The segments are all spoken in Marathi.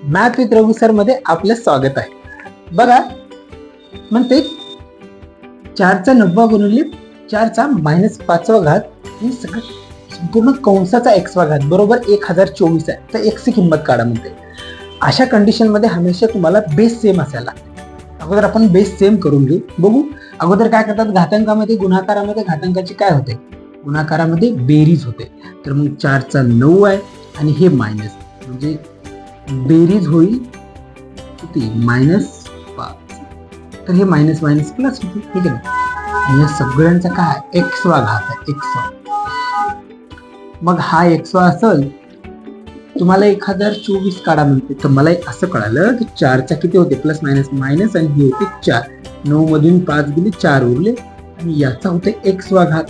मॅथ विथ रघु सर मध्ये आपलं स्वागत आहे. बघा म्हणते 4चा 90 गुणिले 4चा -5वा घात ही सगळं संपूर्ण कंसाचा x वा घात बरोबर 1024 आहे. तर x ची किंमत काढा म्हणते. अशा कंडिशन मध्ये हमेशा तुम्हाला बेस सेम असायला. अगोदर आपण बेस सेम करून घेऊ. बघू अगोदर काय करतात, घातांकामध्ये गुणाकारामध्ये घातांकाची काय होते, गुणाकारामध्ये बेरीज होते. तर मग 4चा 9 आहे आणि हे मायनस म्हणजे बेरीज होईल किती, -5. तर हे मायनस मायनस प्लस होते, ठीक आहे. आणि या सगळ्यांचा काय एक्स वा घात आहे, एक्स. मग हा एक्स वा असेल, तुम्हाला 1024 काढा म्हणते. तर मला असं कळालं की 4चा किती होते, प्लस मायनस मायनस, आणि हे होते 4. 9 मधून 5 गेले, 4 उरले, आणि याचा होते एक्स वा घात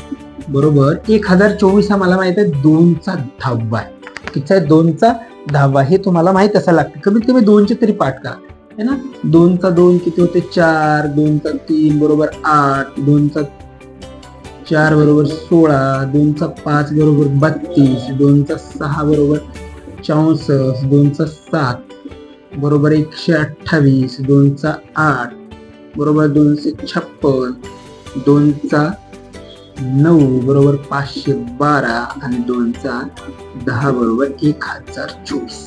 बरोबर 1024. हा मला माहित आहे 2चा 10वा आहे. किती आहे, 2चा 10वा. हे तुम्हाला माहित असायला लागते, कमीत कमी 2चे तरी पाठ करा, है ना. 2चा 2 किती होते, 4. 2चा 3 बरोबर 8. 2चा 4 बरोबर 16. 2चा 5 बरोबर 32. 2चा 6 बरोबर 64. 2चा 7 बरोबर 128. 2चा 8 बरोबर 256. 2चा 9 बरोबर 512. आणि 2चा 10 बरोबर 1024.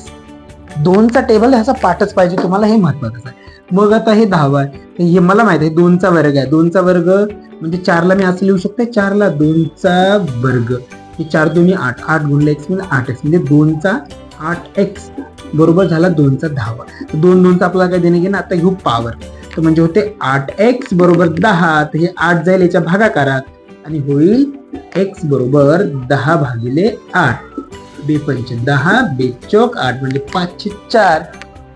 2चा टेबल ह्याचा पाठच पाहिजे तुम्हाला, हे महत्वाचं आहे. मग आता हे 10वा आहे, हे मला माहित आहे 2चा वर्ग आहे. 2चा वर्ग म्हणजे 4ला मी असं लिहू शकते, 4ला 2चा वर्ग. हे 4 2 8. 8 गुणिले x म्हणजे 8x, म्हणजे 2चा 8x बरोबर झाला 2चा 10वा. 2 2चा आपल्याला काय देणे घेणं, आता घेऊ पॉवर. तर म्हणजे होते 8x बरोबर 10. तर हे 8 जाईल याच्या भागाकारात आणि होईल x बरोबर 10 भागिले 8. 2 पंच 10, 2 चौक 8 म्हणजे 5/4.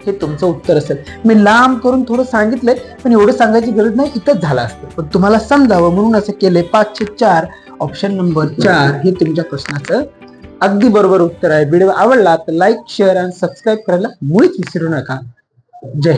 हे तुमचं उत्तर असेल. मी लांब करून थोडं सांगितलंय, पण एवढं सांगायची गरज नाही, इथंच झालं असतं, पण तुम्हाला समजावं म्हणून असं केलंय. 5/4 ऑप्शन नंबर 4 हे तुमच्या प्रश्नाचं अगदी बरोबर उत्तर आहे. व्हिडिओ आवडला तर लाईक, शेअर आणि सबस्क्राईब करायला मुळीच विसरू नका. जय हिंद.